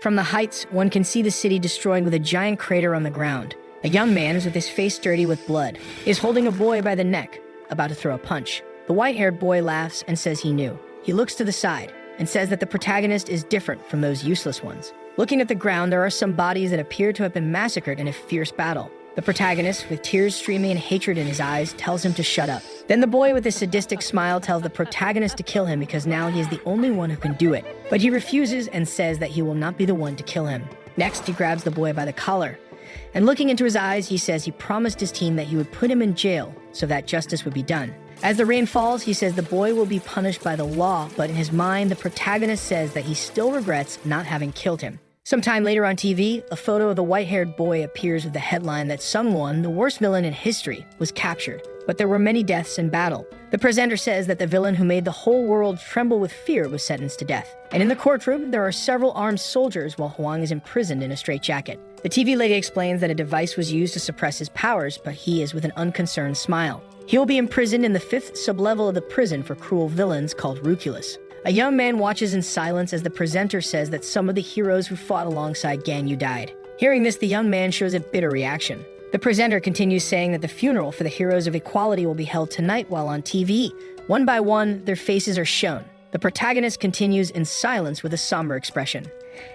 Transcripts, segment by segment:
From the heights, one can see the city destroyed with a giant crater on the ground. A young man is with his face dirty with blood, is holding a boy by the neck, about to throw a punch. The white-haired boy laughs and says he knew. He looks to the side and says that the protagonist is different from those useless ones. Looking at the ground, there are some bodies that appear to have been massacred in a fierce battle. The protagonist, with tears streaming and hatred in his eyes, tells him to shut up. Then the boy with a sadistic smile tells the protagonist to kill him because now he is the only one who can do it. But he refuses and says that he will not be the one to kill him. Next, he grabs the boy by the collar. And looking into his eyes, he says he promised his team that he would put him in jail so that justice would be done. As the rain falls, he says the boy will be punished by the law, but in his mind, the protagonist says that he still regrets not having killed him. Sometime later on TV, a photo of the white-haired boy appears with the headline that someone, the worst villain in history, was captured, but there were many deaths in battle. The presenter says that the villain who made the whole world tremble with fear was sentenced to death. And in the courtroom, there are several armed soldiers while Hwang is imprisoned in a straitjacket. The TV lady explains that a device was used to suppress his powers, but he is with an unconcerned smile. He will be imprisoned in the 5th sublevel of the prison for cruel villains called Ruculus. A young man watches in silence as the presenter says that some of the heroes who fought alongside Ganyu died. Hearing this, the young man shows a bitter reaction. The presenter continues saying that the funeral for the heroes of equality will be held tonight while on TV. One by one, their faces are shown. The protagonist continues in silence with a somber expression.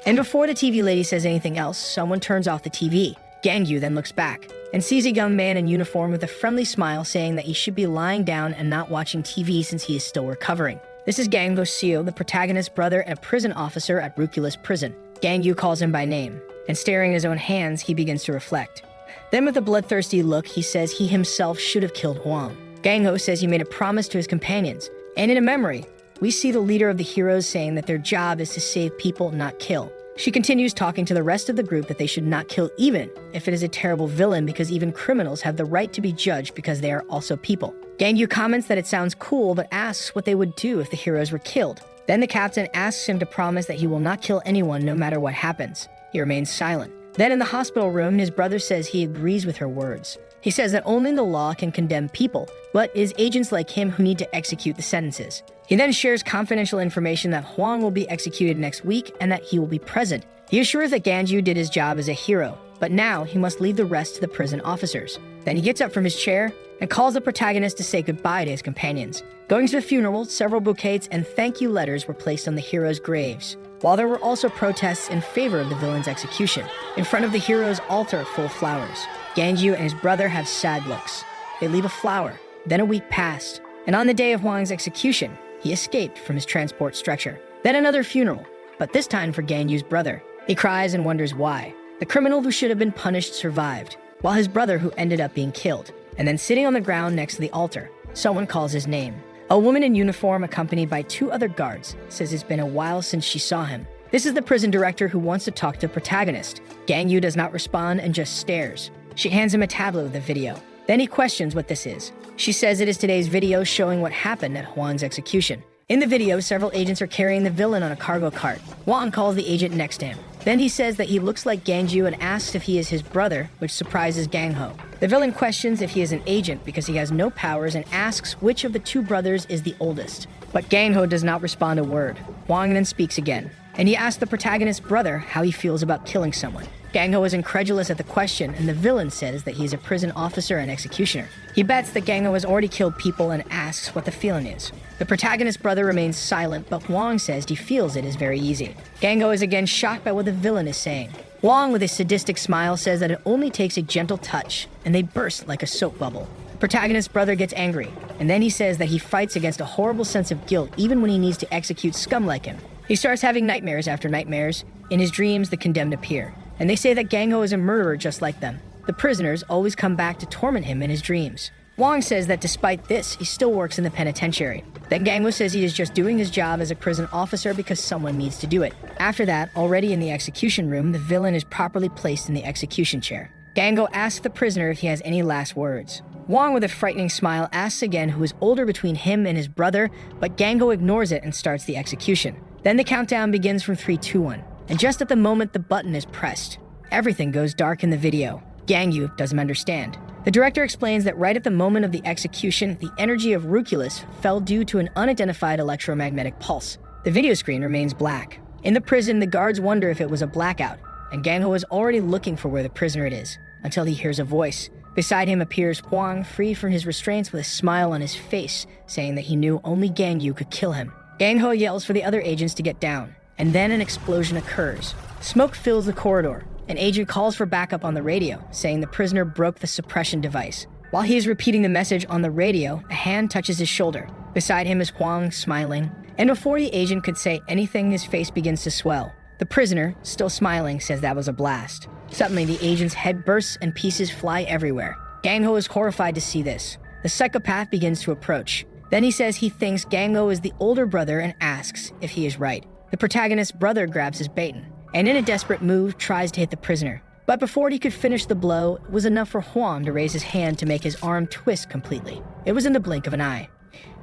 And before the TV lady says anything else, someone turns off the TV. Ganyu then looks back and sees a young man in uniform with a friendly smile saying that he should be lying down and not watching TV since he is still recovering. This is Gang Seo, the protagonist's brother and a prison officer at Ruculus prison. Ganyu calls him by name, and staring at his own hands, he begins to reflect. Then with a bloodthirsty look, he says he himself should have killed Hwang. Gang says he made a promise to his companions, and in a memory, we see the leader of the heroes saying that their job is to save people, not kill. She continues talking to the rest of the group that they should not kill even if it is a terrible villain because even criminals have the right to be judged because they are also people. Ganyu comments that it sounds cool but asks what they would do if the heroes were killed. Then the captain asks him to promise that he will not kill anyone no matter what happens. He remains silent. Then in the hospital room, his brother says he agrees with her words. He says that only the law can condemn people, but it is agents like him who need to execute the sentences. He then shares confidential information that Hwang will be executed next week and that he will be present. He assures that Ganyu did his job as a hero, but now he must leave the rest to the prison officers. Then he gets up from his chair and calls the protagonist to say goodbye to his companions. Going to the funeral, several bouquets and thank you letters were placed on the heroes' graves, while there were also protests in favor of the villain's execution. In front of the hero's altar full of flowers, Ganyu and his brother have sad looks. They leave a flower. Then a week passed, and on the day of Hwang's execution, he escaped from his transport stretcher. Then another funeral, but this time for Ganyu's brother. He cries and wonders why. The criminal who should have been punished survived, while his brother who ended up being killed. And then sitting on the ground next to the altar, someone calls his name. A woman in uniform accompanied by 2 other guards says it's been a while since she saw him. This is the prison director who wants to talk to the protagonist. Ganyu does not respond and just stares. She hands him a tablet with a video. Then he questions what this is. She says it is today's video showing what happened at Hwang's execution. In the video, several agents are carrying the villain on a cargo cart. Hwang calls the agent next to him. Then he says that he looks like Ganyu and asks if he is his brother, which surprises Gangho. The villain questions if he is an agent because he has no powers and asks which of the 2 brothers is the oldest. But Gangho does not respond a word. Hwang then speaks again, and he asks the protagonist's brother how he feels about killing someone. Gangho is incredulous at the question, and the villain says that he is a prison officer and executioner. He bets that Gangho has already killed people and asks what the feeling is. The protagonist's brother remains silent, but Hwang says he feels it is very easy. Gangho is again shocked by what the villain is saying. Hwang, with a sadistic smile, says that it only takes a gentle touch, and they burst like a soap bubble. The protagonist's brother gets angry, and then he says that he fights against a horrible sense of guilt even when he needs to execute scum like him. He starts having nightmares after nightmares. In his dreams, the condemned appear, and they say that Gangho is a murderer just like them. The prisoners always come back to torment him in his dreams. Hwang says that despite this, he still works in the penitentiary. Then Gangho says he is just doing his job as a prison officer because someone needs to do it. After that, already in the execution room, the villain is properly placed in the execution chair. Gangho asks the prisoner if he has any last words. Hwang, with a frightening smile, asks again who is older between him and his brother, but Gangho ignores it and starts the execution. Then the countdown begins from 3, 2, 1. And just at the moment the button is pressed, everything goes dark in the video. Ganyu doesn't understand. The director explains that right at the moment of the execution, the energy of Ruculus fell due to an unidentified electromagnetic pulse. The video screen remains black. In the prison, the guards wonder if it was a blackout, and Gangho is already looking for where the prisoner is, until he hears a voice. Beside him appears Hwang, free from his restraints with a smile on his face, saying that he knew only Gangyu could kill him. Gangho yells for the other agents to get down, and then an explosion occurs. Smoke fills the corridor. An agent calls for backup on the radio, saying the prisoner broke the suppression device. While he is repeating the message on the radio, a hand touches his shoulder. Beside him is Hwang, smiling. And before the agent could say anything, his face begins to swell. The prisoner, still smiling, says that was a blast. Suddenly, the agent's head bursts and pieces fly everywhere. Gangho is horrified to see this. The psychopath begins to approach. Then he says he thinks Gangho is the older brother and asks if he is right. The protagonist's brother grabs his baton, and in a desperate move, tries to hit the prisoner. But before he could finish the blow, it was enough for Hwang to raise his hand to make his arm twist completely. It was in the blink of an eye.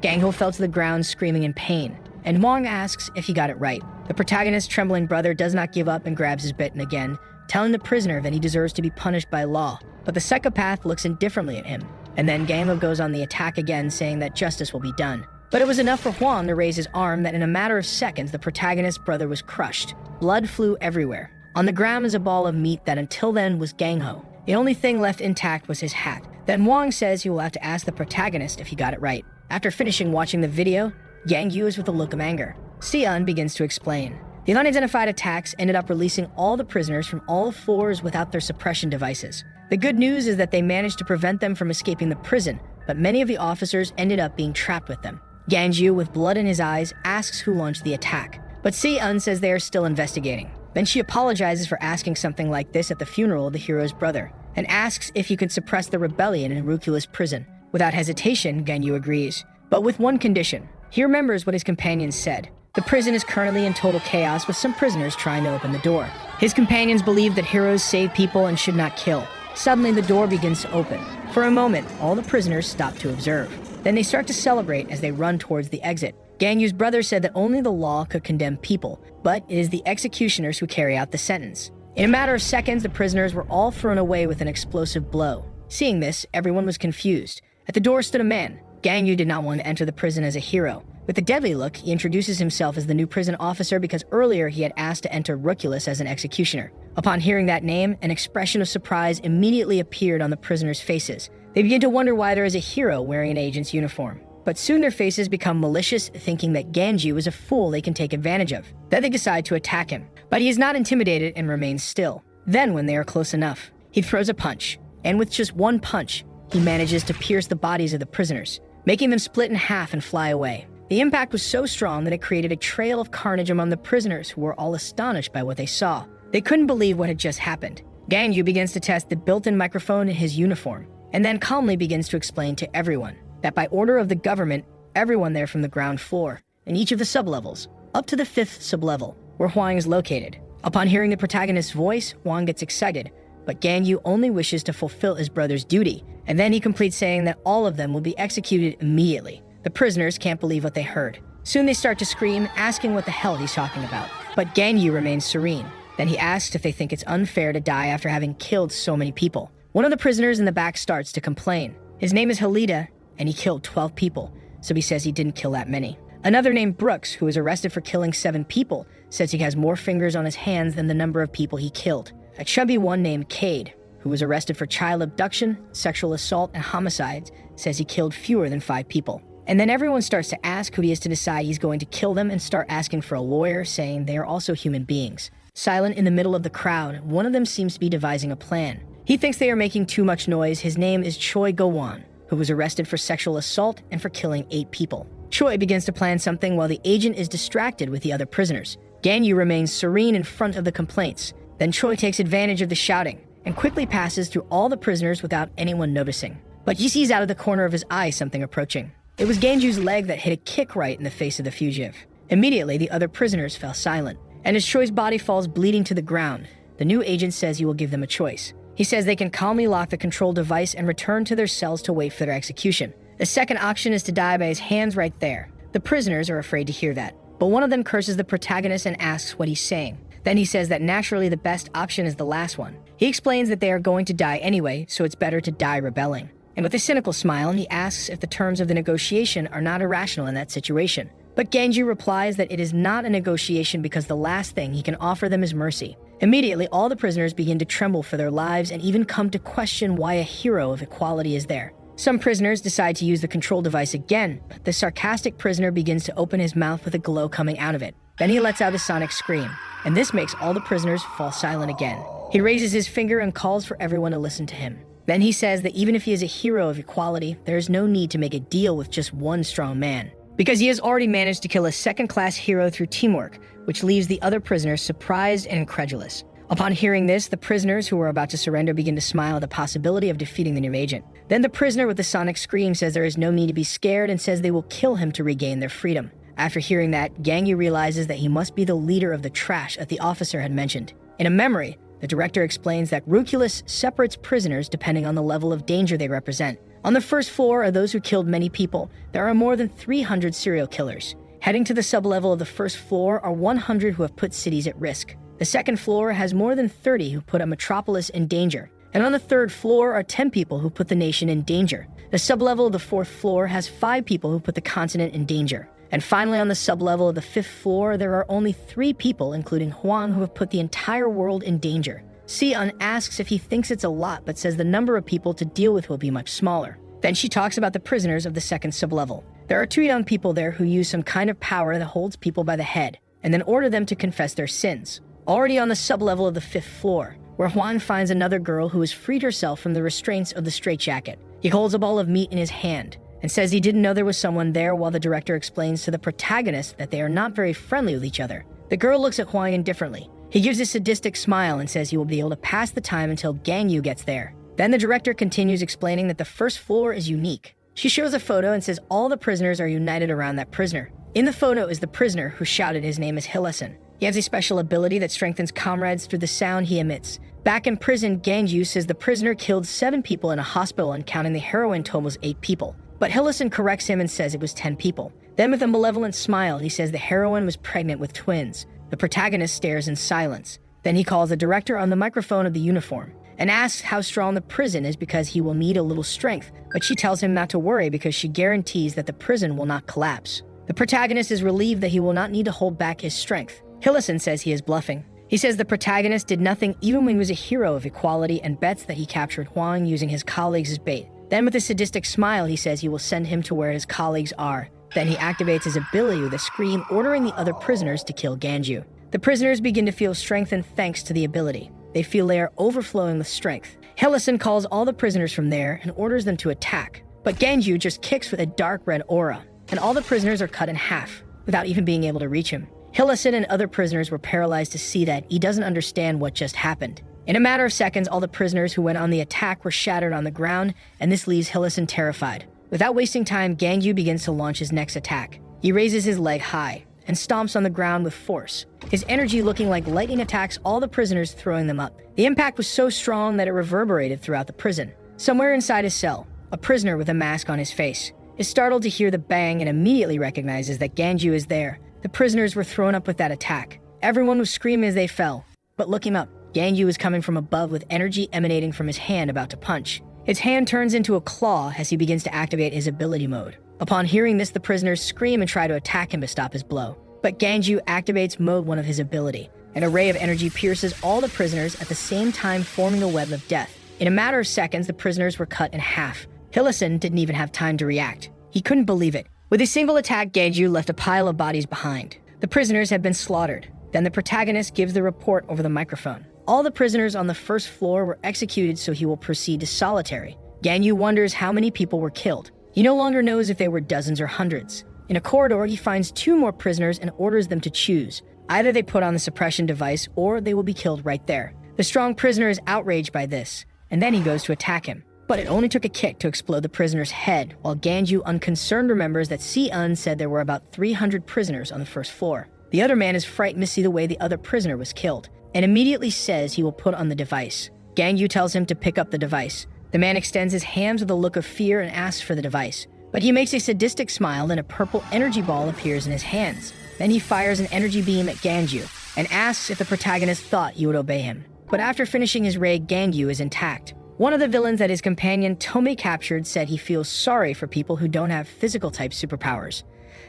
Gangho fell to the ground screaming in pain, and Hwang asks if he got it right. The protagonist's trembling brother does not give up and grabs his baton again, telling the prisoner that he deserves to be punished by law. But the psychopath looks indifferently at him, and then Gangho goes on the attack again, saying that justice will be done. But it was enough for Hwang to raise his arm that in a matter of seconds, the protagonist's brother was crushed. Blood flew everywhere. On the ground is a ball of meat that until then was Gangho. The only thing left intact was his hat. Then Hwang says he will have to ask the protagonist if he got it right. After finishing watching the video, Gangyu is with a look of anger. Seon begins to explain. The unidentified attacks ended up releasing all the prisoners from all floors without their suppression devices. The good news is that they managed to prevent them from escaping the prison, but many of the officers ended up being trapped with them. Gangju, with blood in his eyes, asks who launched the attack, but Seon says they are still investigating. Then she apologizes for asking something like this at the funeral of the hero's brother, and asks if he could suppress the rebellion in Rukula's prison. Without hesitation, Gangyu agrees, but with one condition. He remembers what his companions said. The prison is currently in total chaos, with some prisoners trying to open the door. His companions believe that heroes save people and should not kill. Suddenly, the door begins to open. For a moment, all the prisoners stop to observe. Then they start to celebrate as they run towards the exit. Gangyu's brother said that only the law could condemn people, but it is the executioners who carry out the sentence. In a matter of seconds, the prisoners were all thrown away with an explosive blow. Seeing this, everyone was confused. At the door stood a man. Gangyu did not want to enter the prison as a hero. With a deadly look, he introduces himself as the new prison officer because earlier he had asked to enter Ruculus as an executioner. Upon hearing that name, an expression of surprise immediately appeared on the prisoners' faces. They begin to wonder why there is a hero wearing an agent's uniform. But soon their faces become malicious, thinking that Ganju is a fool they can take advantage of. Then they decide to attack him. But he is not intimidated and remains still. Then, when they are close enough, he throws a punch. And with just one punch, he manages to pierce the bodies of the prisoners, making them split in half and fly away. The impact was so strong that it created a trail of carnage among the prisoners, who were all astonished by what they saw. They couldn't believe what had just happened. Ganju begins to test the built-in microphone in his uniform, and then calmly begins to explain to everyone that by order of the government, everyone there from the ground floor, and each of the sublevels, up to the 5th sublevel, where Hwang is located. Upon hearing the protagonist's voice, Hwang gets excited, but Ganyu only wishes to fulfill his brother's duty, and then he completes saying that all of them will be executed immediately. The prisoners can't believe what they heard. Soon they start to scream, asking what the hell he's talking about. But Ganyu remains serene. Then he asks if they think it's unfair to die after having killed so many people. One of the prisoners in the back starts to complain. His name is Halida, and he killed 12 people, so he says he didn't kill that many. Another named Brooks, who was arrested for killing 7 people, says he has more fingers on his hands than the number of people he killed. A chubby one named Cade, who was arrested for child abduction, sexual assault, and homicides, says he killed fewer than 5 people. And then everyone starts to ask who he is to decide he's going to kill them and start asking for a lawyer, saying they are also human beings. Silent in the middle of the crowd, one of them seems to be devising a plan. He thinks they are making too much noise. His name is Choi Go-won, who was arrested for sexual assault and for killing 8 people. Choi begins to plan something while the agent is distracted with the other prisoners. Ganyu remains serene in front of the complaints. Then Choi takes advantage of the shouting and quickly passes through all the prisoners without anyone noticing. But he sees out of the corner of his eye something approaching. It was Ganju's leg that hit a kick right in the face of the fugitive. Immediately, the other prisoners fell silent, and as Choi's body falls bleeding to the ground, the new agent says he will give them a choice. He says they can calmly lock the control device and return to their cells to wait for their execution. The second option is to die by his hands right there. The prisoners are afraid to hear that, but one of them curses the protagonist and asks what he's saying. Then he says that naturally the best option is the last one. He explains that they are going to die anyway, so it's better to die rebelling. And with a cynical smile, he asks if the terms of the negotiation are not irrational in that situation. But Ganju replies that it is not a negotiation because the last thing he can offer them is mercy. Immediately, all the prisoners begin to tremble for their lives and even come to question why a hero of equality is there. Some prisoners decide to use the control device again, but the sarcastic prisoner begins to open his mouth with a glow coming out of it. Then he lets out a sonic scream, and this makes all the prisoners fall silent again. He raises his finger and calls for everyone to listen to him. Then he says that even if he is a hero of equality, there is no need to make a deal with just one strong man, because he has already managed to kill a second-class hero through teamwork, which leaves the other prisoners surprised and incredulous. Upon hearing this, the prisoners who were about to surrender begin to smile at the possibility of defeating the new agent. Then the prisoner with the sonic scream says there is no need to be scared and says they will kill him to regain their freedom. After hearing that, Ganyu realizes that he must be the leader of the trash that the officer had mentioned. In a memory, the director explains that Ruculus separates prisoners depending on the level of danger they represent. On the first floor are those who killed many people. There are more than 300 serial killers. Heading to the sublevel of the first floor are 100 who have put cities at risk. The second floor has more than 30 who put a metropolis in danger. And on the third floor are 10 people who put the nation in danger. The sublevel of the fourth floor has 5 people who put the continent in danger. And finally, on the sublevel of the fifth floor, there are only 3 people, including Huang, who have put the entire world in danger. Si-un asks if he thinks it's a lot, but says the number of people to deal with will be much smaller. Then she talks about the prisoners of the second sublevel. There are 2 young people there who use some kind of power that holds people by the head, and then order them to confess their sins. Already on the sublevel of the 5th floor, where Huang finds another girl who has freed herself from the restraints of the straitjacket. He holds a ball of meat in his hand and says he didn't know there was someone there, while the director explains to the protagonist that they are not very friendly with each other. The girl looks at Huang indifferently. He gives a sadistic smile and says he will be able to pass the time until Ganyu gets there. Then the director continues explaining that the first floor is unique. She shows a photo and says all the prisoners are united around that prisoner. In the photo is the prisoner who shouted his name is Hillison. He has a special ability that strengthens comrades through the sound he emits. Back in prison, Ganju says the prisoner killed 7 people in a hospital and counting the heroine total was 8 people. But Hillison corrects him and says it was 10 people. Then with a malevolent smile, he says the heroine was pregnant with twins. The protagonist stares in silence. Then he calls the director on the microphone of the uniform and asks how strong the prison is because he will need a little strength, but she tells him not to worry because she guarantees that the prison will not collapse. The protagonist is relieved that he will not need to hold back his strength. Hillison says he is bluffing. He says the protagonist did nothing even when he was a hero of equality and bets that he captured Huang using his colleagues as bait. Then with a sadistic smile, he says he will send him to where his colleagues are. Then he activates his ability with a scream, ordering the other prisoners to kill Ganju. The prisoners begin to feel strengthened thanks to the ability. They feel they are overflowing with strength. Hillison calls all the prisoners from there and orders them to attack. But Ganju just kicks with a dark red aura, and all the prisoners are cut in half, without even being able to reach him. Hillison and other prisoners were paralyzed to see that he doesn't understand what just happened. In a matter of seconds, all the prisoners who went on the attack were shattered on the ground, and this leaves Hillison terrified. Without wasting time, Ganyu begins to launch his next attack. He raises his leg high and stomps on the ground with force. His energy looking like lightning attacks all the prisoners, throwing them up. The impact was so strong that it reverberated throughout the prison. Somewhere inside his cell, a prisoner with a mask on his face is startled to hear the bang and immediately recognizes that Ganju is there. The prisoners were thrown up with that attack. Everyone was screaming as they fell. But looking up, Ganyu is coming from above with energy emanating from his hand about to punch. His hand turns into a claw as he begins to activate his ability mode. Upon hearing this, the prisoners scream and try to attack him to stop his blow. But Ganju activates mode 1 of his ability. An array of energy pierces all the prisoners at the same time, forming a web of death. In a matter of seconds, the prisoners were cut in half. Hillison didn't even have time to react. He couldn't believe it. With a single attack, Ganju left a pile of bodies behind. The prisoners had been slaughtered. Then the protagonist gives the report over the microphone. All the prisoners on the first floor were executed, so he will proceed to solitary. Ganyu wonders how many people were killed. He no longer knows if they were dozens or hundreds. In a corridor, he finds 2 more prisoners and orders them to choose. Either they put on the suppression device or they will be killed right there. The strong prisoner is outraged by this, and then he goes to attack him. But it only took a kick to explode the prisoner's head, while Ganju, unconcerned, remembers that Si-un said there were about 300 prisoners on the first floor. The other man is frightened to see the way the other prisoner was killed, and immediately says he will put on the device. Ganyu tells him to pick up the device. The man extends his hands with a look of fear and asks for the device. But he makes a sadistic smile and a purple energy ball appears in his hands. Then he fires an energy beam at Ganju and asks if the protagonist thought he would obey him. But after finishing his raid, Ganyu is intact. One of the villains that his companion Tomei captured said he feels sorry for people who don't have physical type superpowers.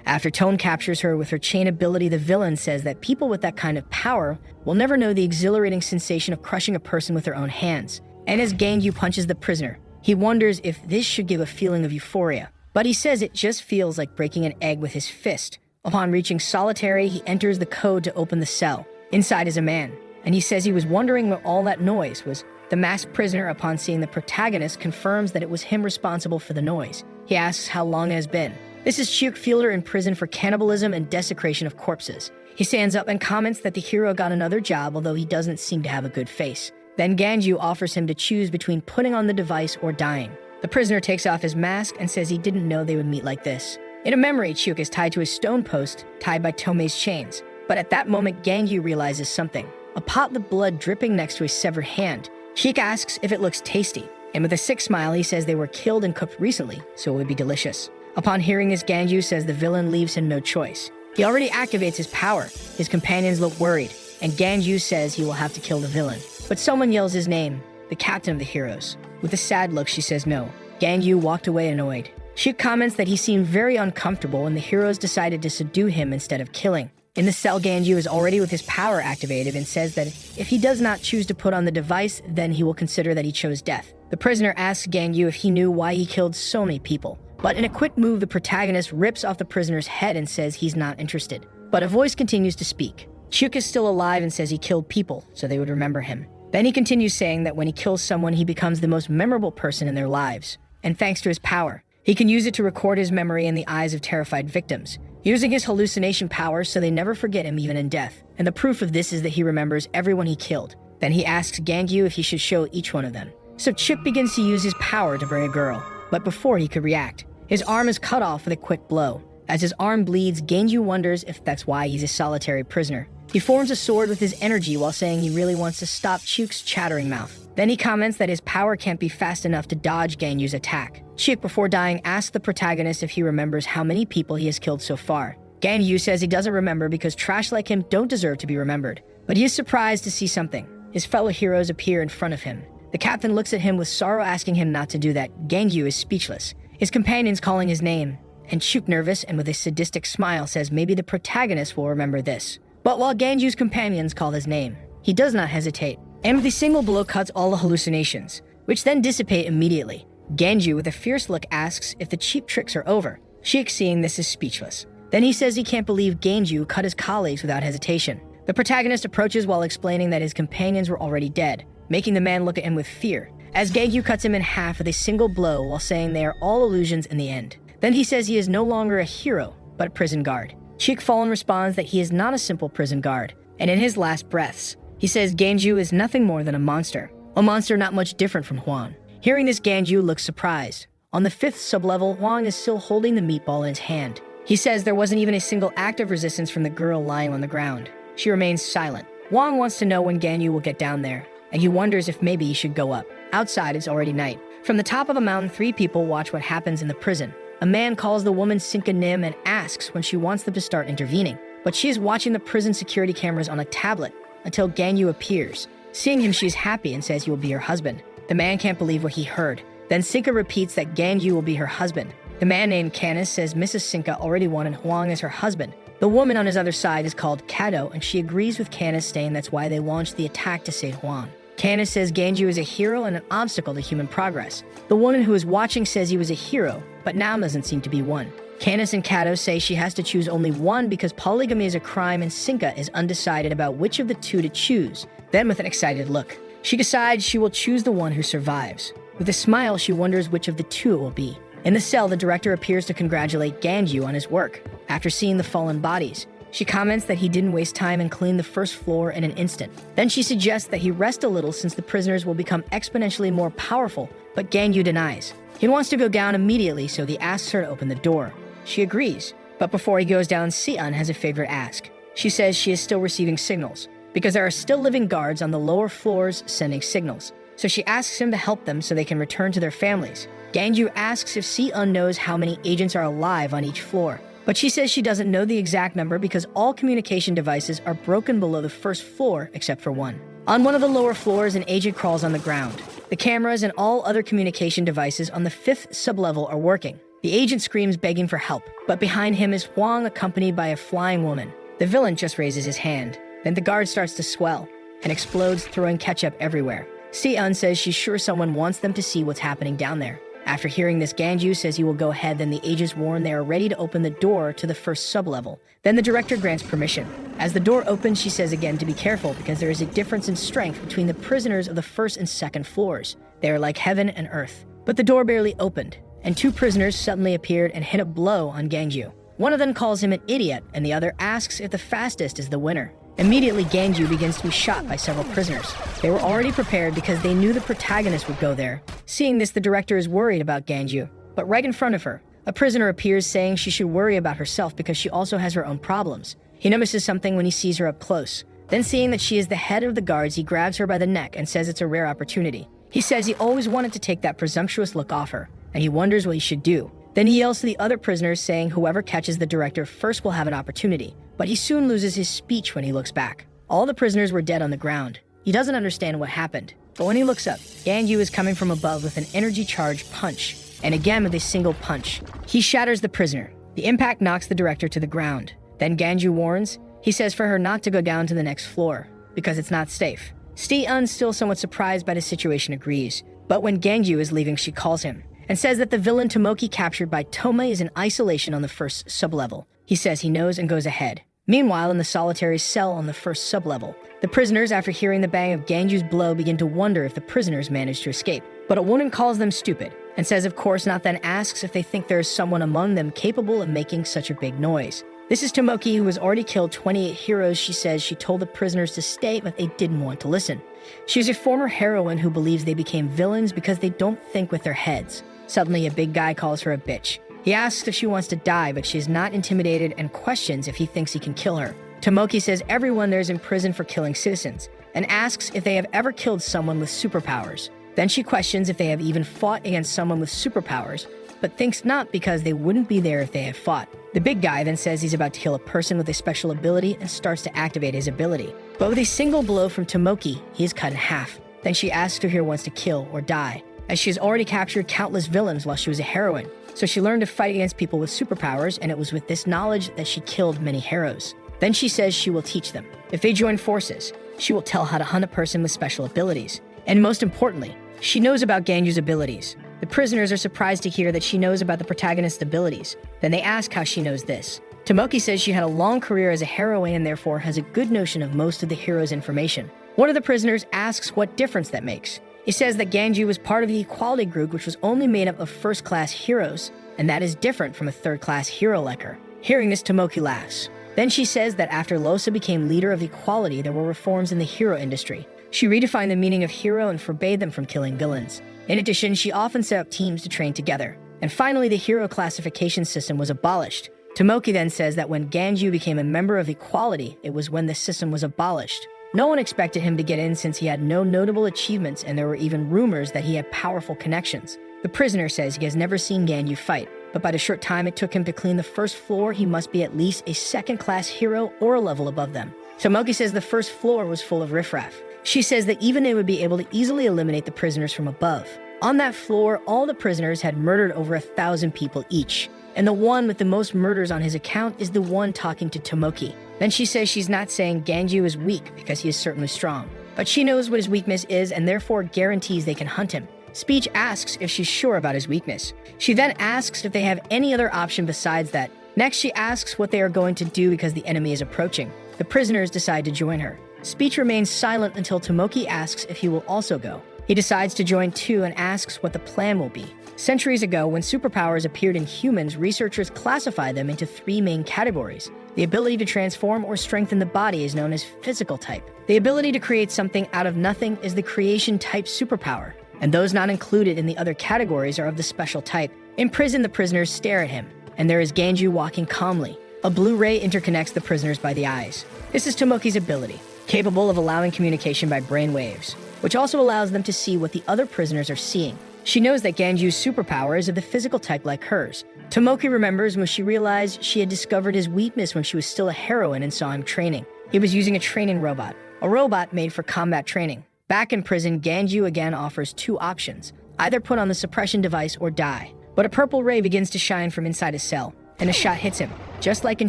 After Tone captures her with her chain ability, the villain says that people with that kind of power will never know the exhilarating sensation of crushing a person with their own hands. And as Gangyu punches the prisoner, he wonders if this should give a feeling of euphoria. But he says it just feels like breaking an egg with his fist. Upon reaching solitary, he enters the code to open the cell. Inside is a man, and he says he was wondering what all that noise was. The masked prisoner, upon seeing the protagonist, confirms that it was him responsible for the noise. He asks how long it has been. This is Chiuk Fielder in prison for cannibalism and desecration of corpses. He stands up and comments that the hero got another job, although he doesn't seem to have a good face. Then Ganju offers him to choose between putting on the device or dying. The prisoner takes off his mask and says he didn't know they would meet like this. In a memory, Chiuk is tied to a stone post, tied by Tomei's chains. But at that moment, Gangyu realizes something. A pot with blood dripping next to a severed hand. Chiuk asks if it looks tasty, and with a sick smile, he says they were killed and cooked recently, so it would be delicious. Upon hearing this, Gangyu says the villain leaves him no choice. He already activates his power. His companions look worried, and Gangyu says he will have to kill the villain. But someone yells his name, the captain of the heroes. With a sad look, she says no. Gangyu walked away annoyed. Chiuk comments that he seemed very uncomfortable and the heroes decided to subdue him instead of killing. In the cell, Gangyu is already with his power activated and says that if he does not choose to put on the device, then he will consider that he chose death. The prisoner asks Gangyu if he knew why he killed so many people. But in a quick move, the protagonist rips off the prisoner's head and says he's not interested. But a voice continues to speak. Chiuk is still alive and says he killed people, so they would remember him. Then he continues saying that when he kills someone, he becomes the most memorable person in their lives. And thanks to his power, he can use it to record his memory in the eyes of terrified victims, using his hallucination powers so they never forget him even in death. And the proof of this is that he remembers everyone he killed. Then he asks Gangyu if he should show each one of them. So Chiuk begins to use his power to bring a girl. But before he could react, his arm is cut off with a quick blow. As his arm bleeds, Gangyu wonders if that's why he's a solitary prisoner. He forms a sword with his energy while saying he really wants to stop Chiuk's chattering mouth. Then he comments that his power can't be fast enough to dodge Gangyu's attack. Chiuk, before dying, asks the protagonist if he remembers how many people he has killed so far. Gangyu says he doesn't remember because trash like him don't deserve to be remembered. But he is surprised to see something. His fellow heroes appear in front of him. The captain looks at him with sorrow, asking him not to do that. Gangyu is speechless. His companions calling his name. And Chiuk, nervous and with a sadistic smile, says maybe the protagonist will remember this. But while Gangyu's companions call his name, he does not hesitate. And with a single blow cuts all the hallucinations, which then dissipate immediately. Gangyu, with a fierce look, asks if the cheap tricks are over. Chiuk, seeing this, is speechless. Then he says he can't believe Gangyu cut his colleagues without hesitation. The protagonist approaches while explaining that his companions were already dead, making the man look at him with fear, as Gangyu cuts him in half with a single blow while saying they are all illusions in the end. Then he says he is no longer a hero, but a prison guard. Chiuk Fallen responds that he is not a simple prison guard, and in his last breaths, he says Gangyu is nothing more than a monster not much different from Huang. Hearing this, Gangyu looks surprised. On the 5th sublevel, Huang is still holding the meatball in his hand. He says there wasn't even a single act of resistance from the girl lying on the ground. She remains silent. Huang wants to know when Gangyu will get down there, and he wonders if maybe he should go up. Outside, it's already night. From the top of a mountain, 3 people watch what happens in the prison. A man calls the woman Sinka Nim and asks when she wants them to start intervening. But she is watching the prison security cameras on a tablet until Gangyu appears. Seeing him, she is happy and says he will be her husband. The man can't believe what he heard. Then Sinka repeats that Gangyu will be her husband. The man named Canis says Mrs. Sinka already wanted Huang as her husband. The woman on his other side is called Kado, and she agrees with Canis, saying that's why they launched the attack to save Huang. Canis says Gangyu is a hero and an obstacle to human progress. The woman who is watching says he was a hero, but now doesn't seem to be one. Canis and Kado say she has to choose only one because polygamy is a crime and Sinka is undecided about which of the two to choose. Then with an excited look, she decides she will choose the one who survives. With a smile, she wonders which of the two it will be. In the cell, the director appears to congratulate Gangyu on his work. After seeing the fallen bodies, she comments that he didn't waste time and cleaned the first floor in an instant. Then she suggests that he rest a little since the prisoners will become exponentially more powerful, but Gangyu denies. He wants to go down immediately, so he asks her to open the door. She agrees, but before he goes down, Si-eun has a favor to ask. She says she is still receiving signals, because there are still living guards on the lower floors sending signals. So she asks him to help them so they can return to their families. Gangyu asks if Si-eun knows how many agents are alive on each floor, but she says she doesn't know the exact number because all communication devices are broken below the first floor except for one. On one of the lower floors, an agent crawls on the ground. The cameras and all other communication devices on the 5th sublevel are working. The agent screams, begging for help, but behind him is Huang, accompanied by a flying woman. The villain just raises his hand. Then the guard starts to swell and explodes, throwing ketchup everywhere. Si-eun says she's sure someone wants them to see what's happening down there. After hearing this, Ganju says he will go ahead, then the agents warn they are ready to open the door to the first sublevel. Then the director grants permission. As the door opens, she says again to be careful because there is a difference in strength between the prisoners of the first and second floors. They are like heaven and earth. But the door barely opened, and two prisoners suddenly appeared and hit a blow on Ganju. One of them calls him an idiot, and the other asks if the fastest is the winner. Immediately, Ganju begins to be shot by several prisoners. They were already prepared because they knew the protagonist would go there. Seeing this, the director is worried about Ganju, but right in front of her, a prisoner appears saying she should worry about herself because she also has her own problems. He notices something when he sees her up close. Then seeing that she is the head of the guards, he grabs her by the neck and says it's a rare opportunity. He says he always wanted to take that presumptuous look off her, and he wonders what he should do. Then he yells to the other prisoners, saying whoever catches the director first will have an opportunity. But he soon loses his speech when he looks back. All the prisoners were dead on the ground. He doesn't understand what happened. But when he looks up, Ganju is coming from above with an energy-charged punch. And again with a single punch. He shatters the prisoner. The impact knocks the director to the ground. Then Ganju warns. He says for her not to go down to the next floor, because it's not safe. Si-eun, still somewhat surprised by the situation, agrees. But when Ganju is leaving, she calls him and says that the villain Tomoki captured by Toma is in isolation on the first sublevel. He says he knows and goes ahead. Meanwhile, in the solitary cell on the first sublevel, the prisoners, after hearing the bang of Ganju's blow, begin to wonder if the prisoners managed to escape. But a woman calls them stupid and says of course not, then asks if they think there is someone among them capable of making such a big noise. This is Tomoki, who has already killed 28 heroes. She says she told the prisoners to stay, but they didn't want to listen. She is a former heroine who believes they became villains because they don't think with their heads. Suddenly, a big guy calls her a bitch. He asks if she wants to die, but she is not intimidated and questions if he thinks he can kill her. Tomoki says everyone there is in prison for killing citizens and asks if they have ever killed someone with superpowers. Then she questions if they have even fought against someone with superpowers, but thinks not because they wouldn't be there if they had fought. The big guy then says he's about to kill a person with a special ability and starts to activate his ability. But with a single blow from Tomoki, he is cut in half. Then she asks if he wants to kill or die, as she has already captured countless villains while she was a heroine. So she learned to fight against people with superpowers, and it was with this knowledge that she killed many heroes. Then she says she will teach them. If they join forces, she will tell how to hunt a person with special abilities. And most importantly, she knows about Ganju's abilities. The prisoners are surprised to hear that she knows about the protagonist's abilities. Then they ask how she knows this. Tomoki says she had a long career as a heroine and therefore has a good notion of most of the hero's information. One of the prisoners asks what difference that makes. He says that Ganju was part of the equality group, which was only made up of first-class heroes, and that is different from a third-class hero like her. Hearing this, Tomoki laughs. Then she says that after Losa became leader of equality, there were reforms in the hero industry. She redefined the meaning of hero and forbade them from killing villains. In addition, she often set up teams to train together. And finally, the hero classification system was abolished. Tomoki then says that when Ganju became a member of equality, it was when the system was abolished. No one expected him to get in since he had no notable achievements, and there were even rumors that he had powerful connections. The prisoner says he has never seen Ganju fight, but by the short time it took him to clean the first floor, he must be at least a second-class hero or a level above them. Tomoki says the first floor was full of riffraff. She says that even they would be able to easily eliminate the prisoners from above. On that floor, all the prisoners had murdered over 1,000 people each, and the one with the most murders on his account is the one talking to Tomoki. Then she says she's not saying Ganju is weak because he is certainly strong, but she knows what his weakness is and therefore guarantees they can hunt him. Speech asks if she's sure about his weakness. She then asks if they have any other option besides that. Next, she asks what they are going to do because the enemy is approaching. The prisoners decide to join her. Speech remains silent until Tomoki asks if he will also go. He decides to join too and asks what the plan will be. Centuries ago, when superpowers appeared in humans, researchers classified them into 3 main categories. The ability to transform or strengthen the body is known as physical type. The ability to create something out of nothing is the creation type superpower, and those not included in the other categories are of the special type. In prison, the prisoners stare at him, and there is Ganju walking calmly. A blue ray interconnects the prisoners by the eyes. This is Tomoki's ability, capable of allowing communication by brain waves, which also allows them to see what the other prisoners are seeing. She knows that Ganju's superpower is of the physical type like hers. Tomoki remembers when she realized she had discovered his weakness when she was still a heroine and saw him training. He was using a training robot, a robot made for combat training. Back in prison, Ganju again offers 2 options. Either put on the suppression device or die. But a purple ray begins to shine from inside his cell, and a shot hits him, just like in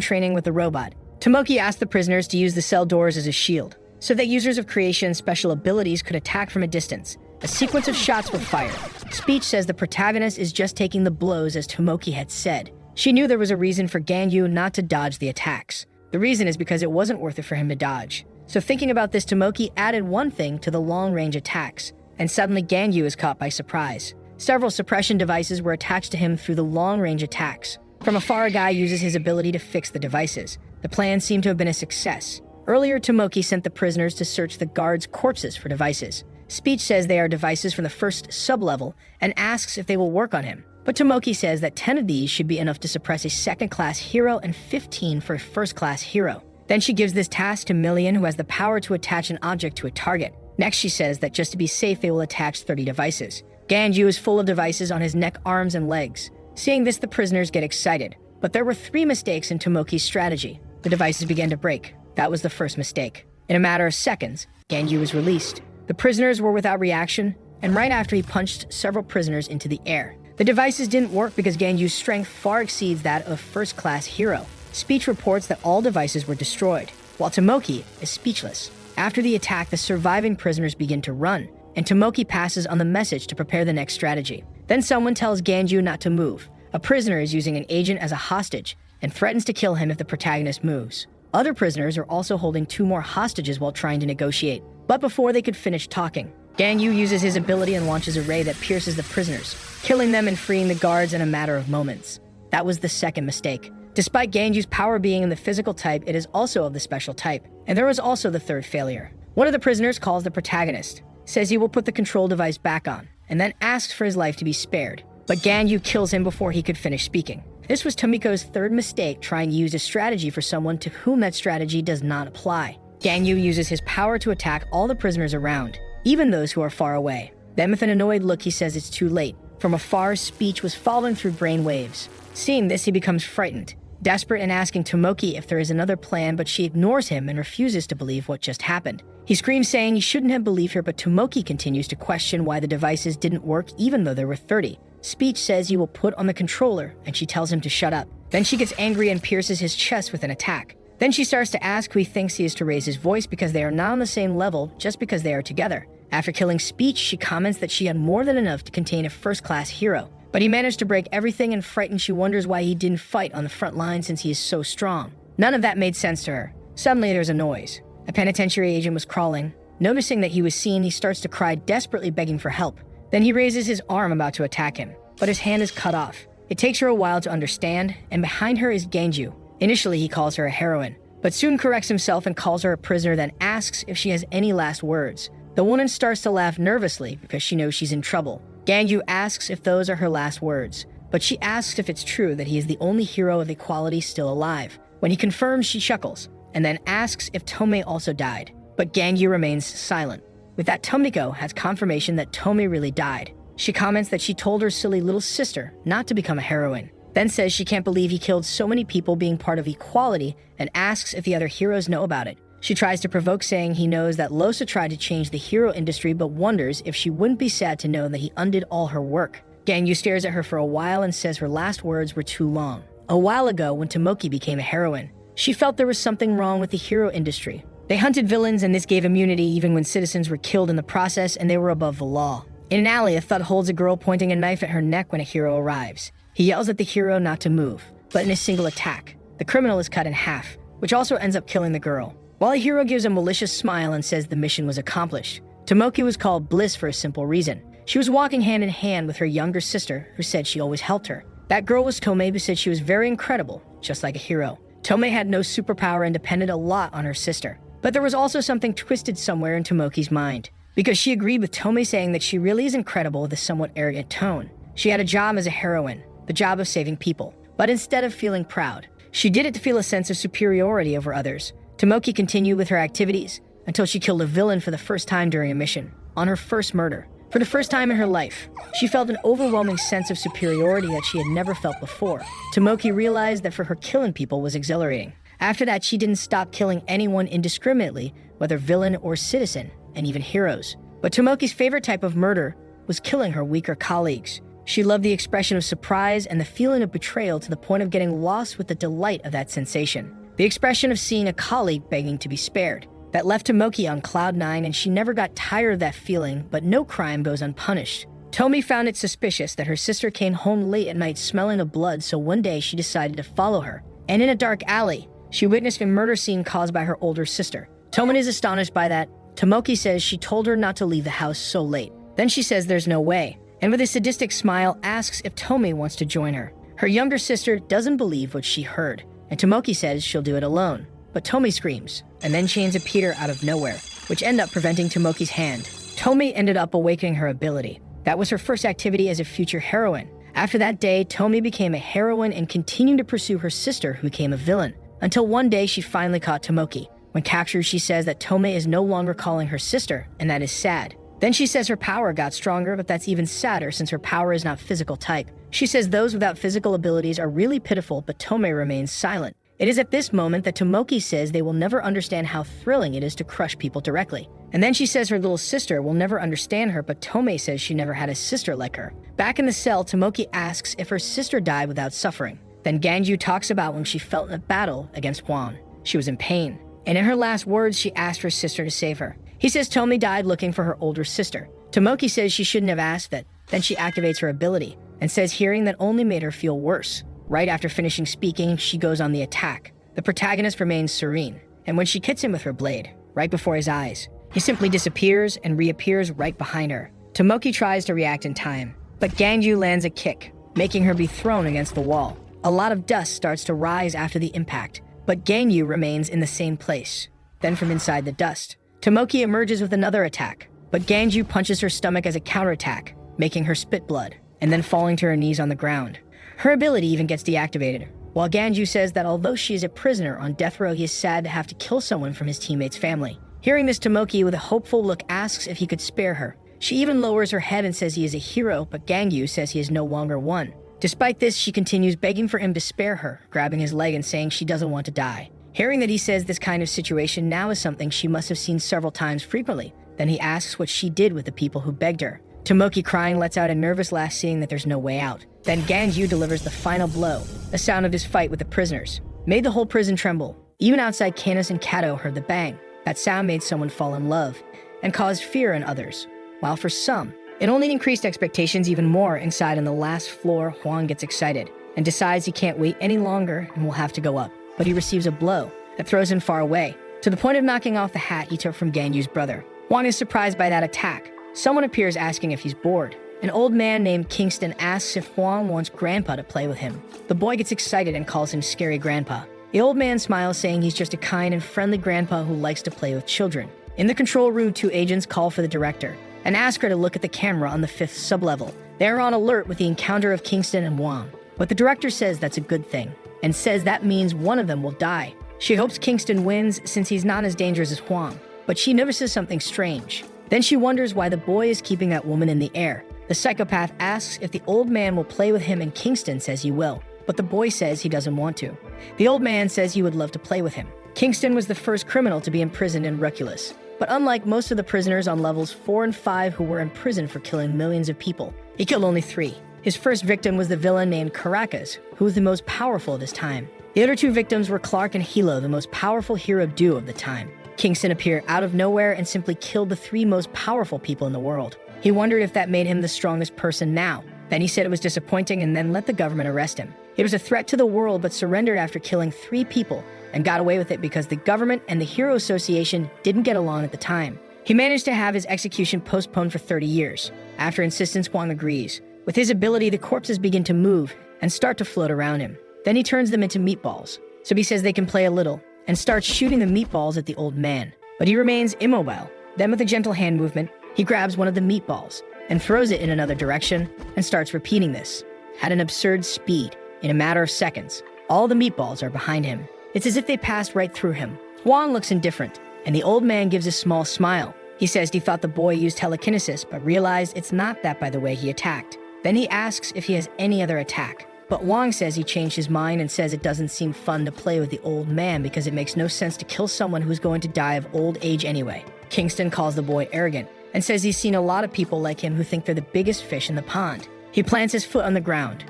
training with the robot. Tomoki asked the prisoners to use the cell doors as a shield, so that users of Creation's special abilities could attack from a distance. A sequence of shots were fired. Speech says the protagonist is just taking the blows as Tomoki had said. She knew there was a reason for Ganyu not to dodge the attacks. The reason is because it wasn't worth it for him to dodge. So thinking about this, Tomoki added one thing to the long-range attacks, and suddenly Ganyu is caught by surprise. Several suppression devices were attached to him through the long-range attacks. From afar, a guy uses his ability to fix the devices. The plan seemed to have been a success. Earlier, Tomoki sent the prisoners to search the guards' corpses for devices. Speech says they are devices from the first sub-level and asks if they will work on him. But Tomoki says that 10 of these should be enough to suppress a second-class hero and 15 for a first-class hero. Then she gives this task to Million, who has the power to attach an object to a target. Next, she says that just to be safe, they will attach 30 devices. Ganyu is full of devices on his neck, arms, and legs. Seeing this, the prisoners get excited. But there were 3 mistakes in Tomoki's strategy. The devices began to break. That was the first mistake. In a matter of seconds, Ganyu was released. The prisoners were without reaction, and right after he punched several prisoners into the air. The devices didn't work because Ganyu's strength far exceeds that of a first-class hero. Speech reports that all devices were destroyed, while Tomoki is speechless. After the attack, the surviving prisoners begin to run, and Tomoki passes on the message to prepare the next strategy. Then someone tells Ganyu not to move. A prisoner is using an agent as a hostage and threatens to kill him if the protagonist moves. Other prisoners are also holding 2 more hostages while trying to negotiate. But before they could finish talking, Ganyu uses his ability and launches a ray that pierces the prisoners, killing them and freeing the guards in a matter of moments. That was the second mistake. Despite Ganyu's power being in the physical type, it is also of the special type. And there was also the third failure. One of the prisoners calls the protagonist, says he will put the control device back on, and then asks for his life to be spared. But Ganyu kills him before he could finish speaking. This was Tomiko's third mistake, trying to use a strategy for someone to whom that strategy does not apply. Ganyu uses his power to attack all the prisoners around, even those who are far away. Then with an annoyed look, he says it's too late. From afar, Speech was following through brain waves. Seeing this, he becomes frightened, desperate and asking Tomoki if there is another plan, but she ignores him and refuses to believe what just happened. He screams saying he shouldn't have believed her, but Tomoki continues to question why the devices didn't work even though there were 30. Speech says he will put on the controller, and she tells him to shut up. Then she gets angry and pierces his chest with an attack. Then she starts to ask who he thinks he is to raise his voice because they are not on the same level just because they are together. After killing Speech, she comments that she had more than enough to contain a first-class hero. But he managed to break everything, and frightened, she wonders why he didn't fight on the front line since he is so strong. None of that made sense to her. Suddenly there's a noise. A penitentiary agent was crawling. Noticing that he was seen, he starts to cry, desperately begging for help. Then he raises his arm about to attack him, but his hand is cut off. It takes her a while to understand, and behind her is Ganyu. Initially, he calls her a heroine, but soon corrects himself and calls her a prisoner, then asks if she has any last words. The woman starts to laugh nervously because she knows she's in trouble. Ganyu asks if those are her last words, but she asks if it's true that he is the only hero of equality still alive. When he confirms, she chuckles, and then asks if Tomei also died. But Ganyu remains silent. With that, Tomiko has confirmation that Tomei really died. She comments that she told her silly little sister not to become a heroine, then says she can't believe he killed so many people being part of equality, and asks if the other heroes know about it. She tries to provoke, saying he knows that Losa tried to change the hero industry, but wonders if she wouldn't be sad to know that he undid all her work. Ganyu stares at her for a while and says her last words were too long. A while ago, when Tomoki became a heroine, she felt there was something wrong with the hero industry. They hunted villains, and this gave immunity even when citizens were killed in the process, and they were above the law. In an alley, a thug holds a girl pointing a knife at her neck when a hero arrives. He yells at the hero not to move, but in a single attack, the criminal is cut in half, which also ends up killing the girl. While a hero gives a malicious smile and says the mission was accomplished, Tomoki was called Bliss for a simple reason. She was walking hand in hand with her younger sister, who said she always helped her. That girl was Tomei, who said she was very incredible, just like a hero. Tomei had no superpower and depended a lot on her sister. But there was also something twisted somewhere in Tomoki's mind, because she agreed with Tomei, saying that she really is incredible with a somewhat arrogant tone. She had a job as a heroine, the job of saving people, but instead of feeling proud, she did it to feel a sense of superiority over others. Tomoki continued with her activities until she killed a villain for the first time during a mission, on her first murder. For the first time in her life, she felt an overwhelming sense of superiority that she had never felt before. Tomoki realized that for her, killing people was exhilarating. After that, she didn't stop killing anyone indiscriminately, whether villain or citizen, and even heroes. But Tomoki's favorite type of murder was killing her weaker colleagues. She loved the expression of surprise and the feeling of betrayal to the point of getting lost with the delight of that sensation. The expression of seeing a colleague begging to be spared. That left Tomoki on cloud 9, and she never got tired of that feeling, but no crime goes unpunished. Tomi found it suspicious that her sister came home late at night smelling of blood, so one day she decided to follow her. And in a dark alley, she witnessed a murder scene caused by her older sister. Tomi is astonished by that. Tomoki says she told her not to leave the house so late. Then she says there's no way, and with a sadistic smile asks if Tomi wants to join her. Her younger sister doesn't believe what she heard, and Tomoki says she'll do it alone. But Tomi screams, and then chains appear out of nowhere, which end up preventing Tomoki's hand. Tomi ended up awakening her ability. That was her first activity as a future heroine. After that day, Tomi became a heroine and continued to pursue her sister, who became a villain, until one day she finally caught Tomoki. When captured, she says that Tomi is no longer calling her sister, and that is sad. Then she says her power got stronger, but that's even sadder since her power is not physical type. She says those without physical abilities are really pitiful, but Tomi remains silent. It is at this moment that Tomoki says they will never understand how thrilling it is to crush people directly. And then she says her little sister will never understand her, but Tomi says she never had a sister like her. Back in the cell, Tomoki asks if her sister died without suffering. Then Ganju talks about when she felt in a battle against Hwang. She was in pain, and in her last words, she asked her sister to save her. He says Tomi died looking for her older sister. Tomoki says she shouldn't have asked that. Then she activates her ability, and says hearing that only made her feel worse. Right after finishing speaking, she goes on the attack. The protagonist remains serene, and when she hits him with her blade, right before his eyes, he simply disappears and reappears right behind her. Tomoki tries to react in time, but Ganju lands a kick, making her be thrown against the wall. A lot of dust starts to rise after the impact, but Ganju remains in the same place. Then from inside the dust, Tomoki emerges with another attack, but Ganju punches her stomach as a counterattack, making her spit blood, and then falling to her knees on the ground. Her ability even gets deactivated, while Ganju says that although she is a prisoner on death row, he is sad to have to kill someone from his teammate's family. Hearing this, Tomoki, with a hopeful look, asks if he could spare her. She even lowers her head and says he is a hero, but Ganju says he is no longer one. Despite this, she continues begging for him to spare her, grabbing his leg and saying she doesn't want to die. Hearing that he says this kind of situation now is something she must have seen several times frequently, then he asks what she did with the people who begged her. Tomoki, crying, lets out a nervous laugh, seeing that there's no way out. Then Ganju delivers the final blow. The sound of his fight with the prisoners made the whole prison tremble. Even outside, Canis and Kato heard the bang. That sound made someone fall in love and caused fear in others, while for some, it only increased expectations even more. Inside on the last floor, Hwang gets excited and decides he can't wait any longer and will have to go up. But he receives a blow that throws him far away, to the point of knocking off the hat he took from Ganju's brother. Hwang is surprised by that attack. Someone appears asking if he's bored. An old man named Kingston asks if Hwang wants Grandpa to play with him. The boy gets excited and calls him Scary Grandpa. The old man smiles, saying he's just a kind and friendly grandpa who likes to play with children. In the control room, two agents call for the director and ask her to look at the camera on the 5th sublevel. They're on alert with the encounter of Kingston and Hwang, but the director says that's a good thing, and says that means one of them will die. She hopes Kingston wins since he's not as dangerous as Hwang, but she notices something strange. Then she wonders why the boy is keeping that woman in the air. The psychopath asks if the old man will play with him, and Kingston says he will, but the boy says he doesn't want to. The old man says he would love to play with him. Kingston was the first criminal to be imprisoned in Reculus, but unlike most of the prisoners on levels 4 and 5 who were in prison for killing millions of people, he killed only 3. His first victim was the villain named Caracas, who was the most powerful of his time. The other 2 victims were Clark and Hilo, the most powerful hero duo of the time. Kingston appeared out of nowhere and simply killed the 3 most powerful people in the world. He wondered if that made him the strongest person now. Then he said it was disappointing and then let the government arrest him. It was a threat to the world, but surrendered after killing 3 people and got away with it because the government and the Hero Association didn't get along at the time. He managed to have his execution postponed for 30 years. After insistence, Hwang agrees. With his ability, the corpses begin to move and start to float around him. Then he turns them into meatballs. So he says they can play a little and starts shooting the meatballs at the old man. But he remains immobile. Then with a gentle hand movement, he grabs one of the meatballs and throws it in another direction and starts repeating this at an absurd speed. In a matter of seconds, all the meatballs are behind him. It's as if they passed right through him. Hwang looks indifferent, and the old man gives a small smile. He says he thought the boy used telekinesis, but realized it's not that by the way he attacked. Then he asks if he has any other attack. But Hwang says he changed his mind and says it doesn't seem fun to play with the old man because it makes no sense to kill someone who's going to die of old age anyway. Kingston calls the boy arrogant and says he's seen a lot of people like him who think they're the biggest fish in the pond. He plants his foot on the ground,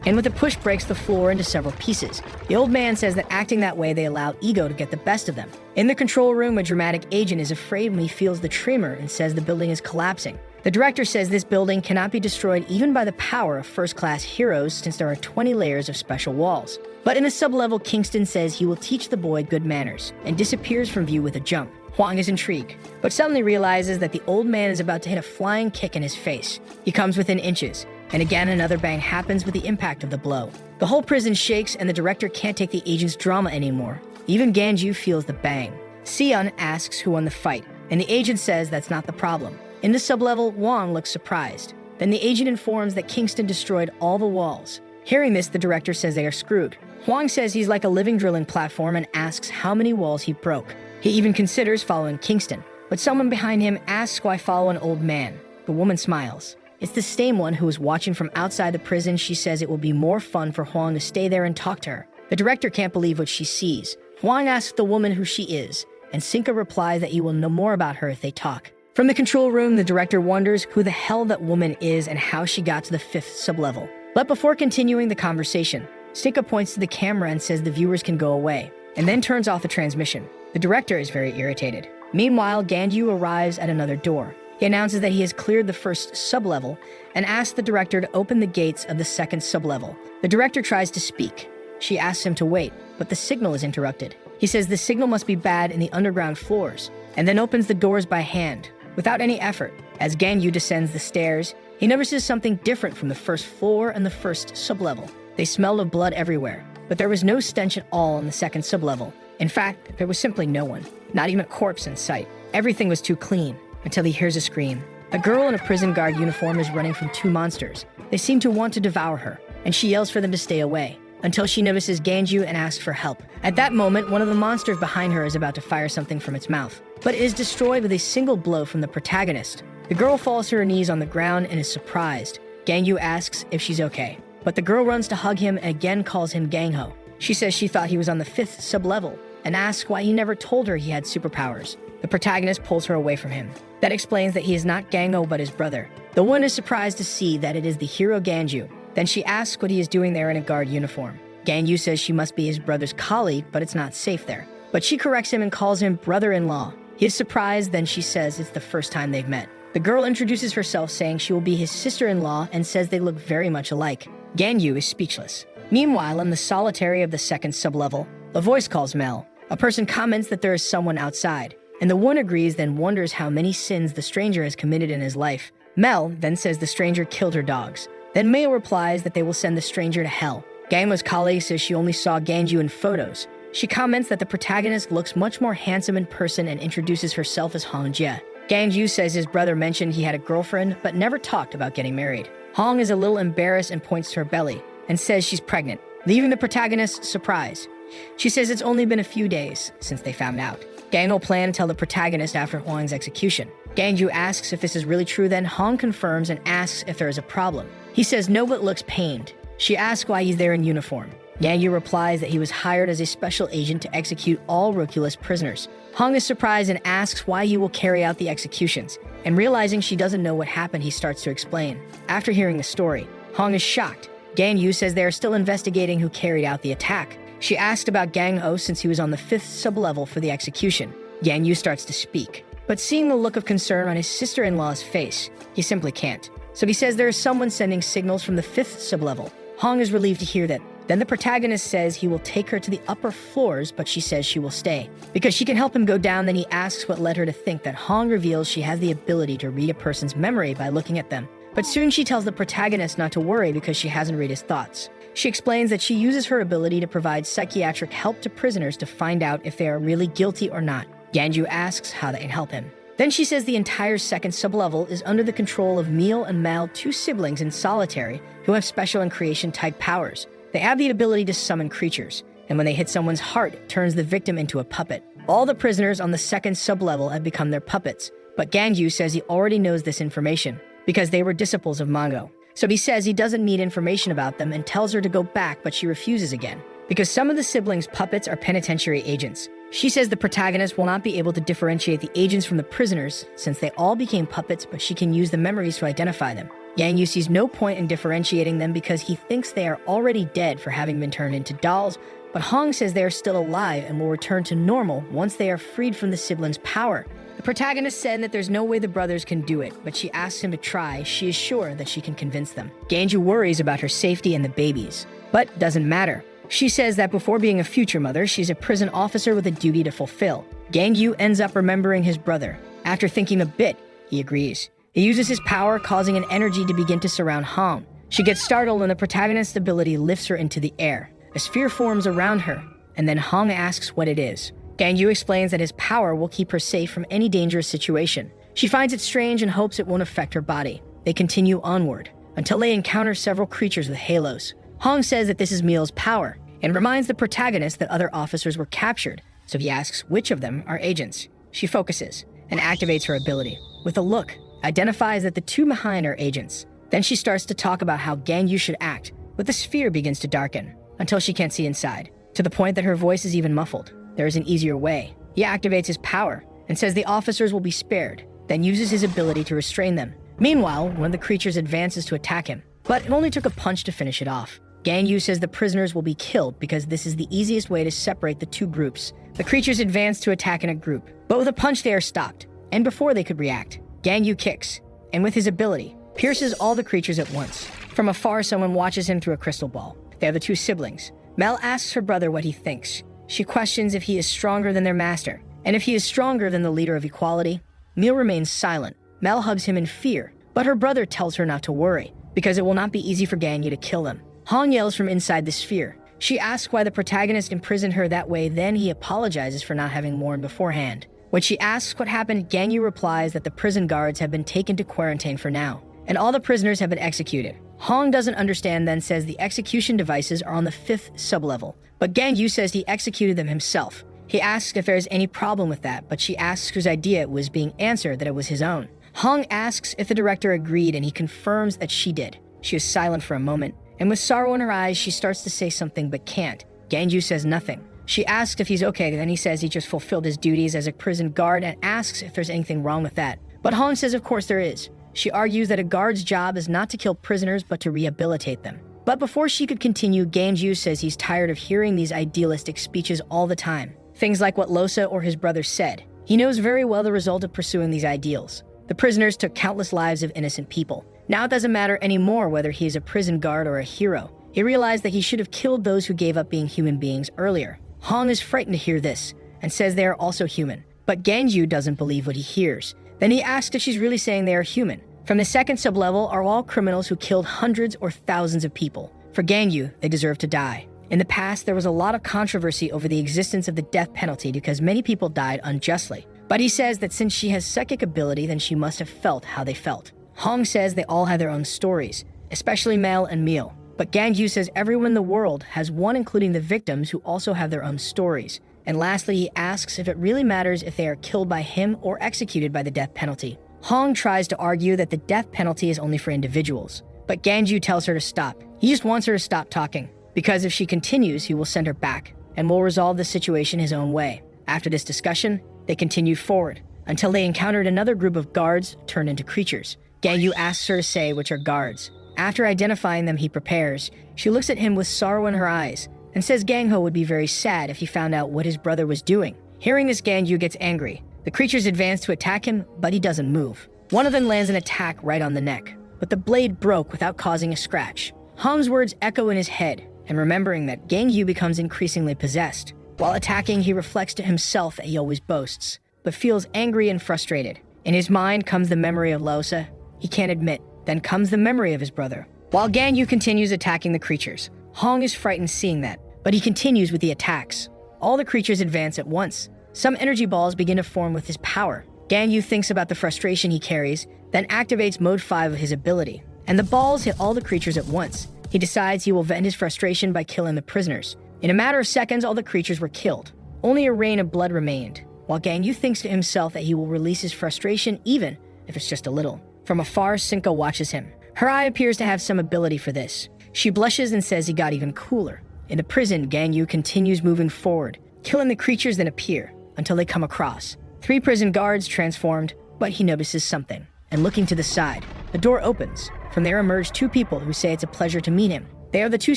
and with a push breaks the floor into several pieces. The old man says that acting that way, they allow ego to get the best of them. In the control room, a dramatic agent is afraid when he feels the tremor and says the building is collapsing. The director says this building cannot be destroyed even by the power of first-class heroes since there are 20 layers of special walls. But in a sub-level, Kingston says he will teach the boy good manners and disappears from view with a jump. Hwang is intrigued, but suddenly realizes that the old man is about to hit a flying kick in his face. He comes within inches, and again another bang happens with the impact of the blow. The whole prison shakes and the director can't take the agent's drama anymore. Even Ganju feels the bang. Seon asks who won the fight, and the agent says that's not the problem. In the sub-level, Hwang looks surprised. Then the agent informs that Kingston destroyed all the walls. Hearing this, the director says they are screwed. Hwang says he's like a living drilling platform and asks how many walls he broke. He even considers following Kingston, but someone behind him asks why follow an old man. The woman smiles. It's the same one who is watching from outside the prison. She says it will be more fun for Hwang to stay there and talk to her. The director can't believe what she sees. Hwang asks the woman who she is, and Sinka replies that he will know more about her if they talk. From the control room, the director wonders who the hell that woman is and how she got to the 5th sub-level. But before continuing the conversation, Sinka points to the camera and says the viewers can go away, and then turns off the transmission. The director is very irritated. Meanwhile, Ganju arrives at another door. He announces that he has cleared the 1st sub-level and asks the director to open the gates of the 2nd sub-level. The director tries to speak. She asks him to wait, but the signal is interrupted. He says the signal must be bad in the underground floors, and then opens the doors by hand, without any effort. As Ganju descends the stairs, he notices something different from the 1st floor and the 1st sub-level. They smelled of blood everywhere, but there was no stench at all on the 2nd sub-level. In fact, there was simply no one, not even a corpse in sight. Everything was too clean, until he hears a scream. A girl in a prison guard uniform is running from 2 monsters. They seem to want to devour her, and she yells for them to stay away, until she notices Ganju and asks for help. At that moment, one of the monsters behind her is about to fire something from its mouth, but it is destroyed with a single blow from the protagonist. The girl falls to her knees on the ground and is surprised. Ganju asks if she's okay, but the girl runs to hug him and again calls him Gangho. She says she thought he was on the 5th sub-level, and asks why he never told her he had superpowers. The protagonist pulls her away from him. That explains that he is not Gangho but his brother. The one is surprised to see that it is the hero Ganju. Then she asks what he is doing there in a guard uniform. Ganju says she must be his brother's colleague, but it's not safe there. But she corrects him and calls him brother-in-law. He is surprised, then she says it's the first time they've met. The girl introduces herself saying she will be his sister-in-law and says they look very much alike. Ganju is speechless. Meanwhile, in the solitary of the 2nd sub-level, a voice calls Mel. A person comments that there is someone outside, and the one agrees, then wonders how many sins the stranger has committed in his life. Mel then says the stranger killed her dogs. Then Meo replies that they will send the stranger to hell. Gangho's colleague says she only saw Ganju in photos. She comments that the protagonist looks much more handsome in person and introduces herself as Hong Jie. Ganju says his brother mentioned he had a girlfriend but never talked about getting married. Hong is a little embarrassed and points to her belly and says she's pregnant, leaving the protagonist surprised. She says it's only been a few days since they found out. Gangho planned to tell the protagonist after Hwang's execution. Ganju asks if this is really true, then Hong confirms and asks if there is a problem. He says no but looks pained. She asks why he's there in uniform. Ganju replies that he was hired as a special agent to execute all Roculus prisoners. Hong is surprised and asks why he will carry out the executions, and realizing she doesn't know what happened, he starts to explain. After hearing the story, Hong is shocked. Ganju says they are still investigating who carried out the attack. She asked about Gangho since he was on the 5th sub-level for the execution. Ganju starts to speak, but seeing the look of concern on his sister-in-law's face, he simply can't. So he says there is someone sending signals from the 5th sub-level. Hong is relieved to hear that. Then the protagonist says he will take her to the upper floors, but she says she will stay. Because she can help him go down, then he asks what led her to think that. Hong reveals she has the ability to read a person's memory by looking at them. But soon she tells the protagonist not to worry because she hasn't read his thoughts. She explains that she uses her ability to provide psychiatric help to prisoners to find out if they are really guilty or not. Ganju asks how they can help him. Then she says the entire 2nd sub-level is under the control of Meal and Mal, 2 siblings in solitary who have special and creation-type powers. They have the ability to summon creatures, and when they hit someone's heart, it turns the victim into a puppet. All the prisoners on the 2nd sub-level have become their puppets, but Ganju says he already knows this information because they were disciples of Manga. So he says he doesn't need information about them and tells her to go back, but she refuses again. because some of the siblings' puppets are penitentiary agents. She says the protagonist will not be able to differentiate the agents from the prisoners since they all became puppets, but she can use the memories to identify them. Gang Yu sees no point in differentiating them because he thinks they are already dead for having been turned into dolls, but Hong says they are still alive and will return to normal once they are freed from the siblings' power. The protagonist said that there's no way the brothers can do it, but she asks him to try. She is sure that she can convince them. Gang Yu worries about her safety and the babies, but doesn't matter. She says that before being a future mother, she's a prison officer with a duty to fulfill. Gang Yu ends up remembering his brother. After thinking a bit, he agrees. He uses his power, causing an energy to begin to surround Hong. She gets startled and the protagonist's ability lifts her into the air. A sphere forms around her, and then Hong asks what it is. Gang Yu explains that his power will keep her safe from any dangerous situation. She finds it strange and hopes it won't affect her body. They continue onward, until they encounter several creatures with halos. Hong says that this is Meal's power, and reminds the protagonist that other officers were captured, so he asks which of them are agents. She focuses, and activates her ability. With a look, identifies that the two behind are agents. Then she starts to talk about how Gang Yu should act, but the sphere begins to darken, until she can't see inside, to the point that her voice is even muffled. There is an easier way. He activates his power, and says the officers will be spared, then uses his ability to restrain them. Meanwhile, one of the creatures advances to attack him, but it only took a punch to finish it off. Gang Yu says the prisoners will be killed because this is the easiest way to separate the two groups. The creatures advance to attack in a group, but with a punch they are stopped, and before they could react, Gang Yu kicks, and with his ability, pierces all the creatures at once. From afar, someone watches him through a crystal ball. They are the two siblings. Mel asks her brother what he thinks. She questions if he is stronger than their master, and if he is stronger than the leader of equality. Meal remains silent. Mel hugs him in fear, but her brother tells her not to worry, because it will not be easy for Gang Yu to kill them. Hong yells from inside the sphere. She asks why the protagonist imprisoned her that way, then he apologizes for not having warned beforehand. When she asks what happened, Gang Yu replies that the prison guards have been taken to quarantine for now, and all the prisoners have been executed. Hong doesn't understand, then says the execution devices are on the 5th sublevel, but Gang Yu says he executed them himself. He asks if there is any problem with that, but she asks whose idea it was, being answered that it was his own. Hong asks if the director agreed, and he confirms that she did. She is silent for a moment, and with sorrow in her eyes, she starts to say something but can't. Gang Yu says nothing. She asks if he's okay, then he says he just fulfilled his duties as a prison guard and asks if there's anything wrong with that. But Hong says of course there is. She argues that a guard's job is not to kill prisoners but to rehabilitate them. But before she could continue, Gang Yu says he's tired of hearing these idealistic speeches all the time. Things like what Losa or his brother said. He knows very well the result of pursuing these ideals. The prisoners took countless lives of innocent people. Now it doesn't matter anymore whether he is a prison guard or a hero. He realized that he should have killed those who gave up being human beings earlier. Hong is frightened to hear this, and says they are also human. But Gang Yu doesn't believe what he hears. Then he asks if she's really saying they are human. From the 2nd sublevel are all criminals who killed hundreds or thousands of people. For Gang Yu, they deserve to die. In the past, there was a lot of controversy over the existence of the death penalty because many people died unjustly. But he says that since she has psychic ability, then she must have felt how they felt. Hong says they all have their own stories, especially Mel and Meal. But Gang Yu says everyone in the world has one, including the victims, who also have their own stories. And lastly, he asks if it really matters if they are killed by him or executed by the death penalty. Hong tries to argue that the death penalty is only for individuals, but Gang Yu tells her to stop. He just wants her to stop talking, because if she continues, he will send her back, and will resolve the situation his own way. After this discussion, they continued forward, until they encountered another group of guards turned into creatures. Gang Yu asks her to say which are guards. After identifying them, he prepares. She looks at him with sorrow in her eyes, and says Gang Ho would be very sad if he found out what his brother was doing. Hearing this, Gang Yu gets angry. The creatures advance to attack him, but he doesn't move. One of them lands an attack right on the neck, but the blade broke without causing a scratch. Hong's words echo in his head, and remembering that, Gang Yu becomes increasingly possessed. While attacking, he reflects to himself that he always boasts, but feels angry and frustrated. In his mind comes the memory of Losa. He can't admit. Then comes the memory of his brother. While Gang Yu continues attacking the creatures, Hong is frightened seeing that, but he continues with the attacks. All the creatures advance at once. Some energy balls begin to form with his power. Gang Yu thinks about the frustration he carries, then activates mode 5 of his ability, and the balls hit all the creatures at once. He decides he will vent his frustration by killing the prisoners. In a matter of seconds, all the creatures were killed. Only a rain of blood remained, while Gang Yu thinks to himself that he will release his frustration even if it's just a little. From afar, Cinco watches him. Her eye appears to have some ability for this. She blushes and says he got even cooler, In the prison, Ganyu continues moving forward, killing the creatures that appear until they come across 3 prison guards transformed, but he notices something. And looking to the side, the door opens. From there emerge 2 people who say it's a pleasure to meet him. They are the 2